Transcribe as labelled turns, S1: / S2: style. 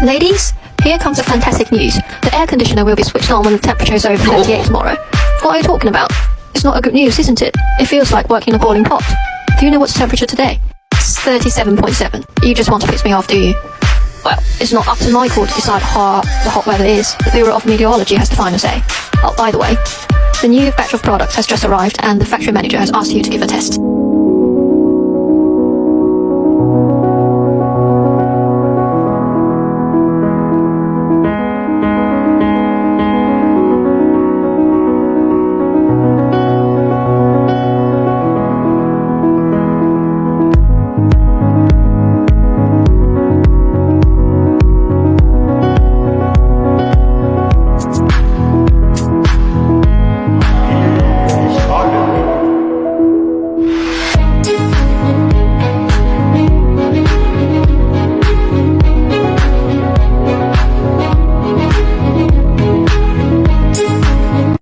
S1: Ladies, here comes the fantastic news. The air conditioner will be switched on when the temperature is over 38 tomorrow. What are you talking about? It's not a good news, isn't it? It feels like working a boiling pot. Do you know what's the temperature today? It's 37.7. You just want to piss me off, do you? Well, it's not up to my call to decide how the hot weather is. The Bureau of Meteorology has the final say. Oh, by the way, the new batch of products has just arrived and the factory manager has asked you to give a test.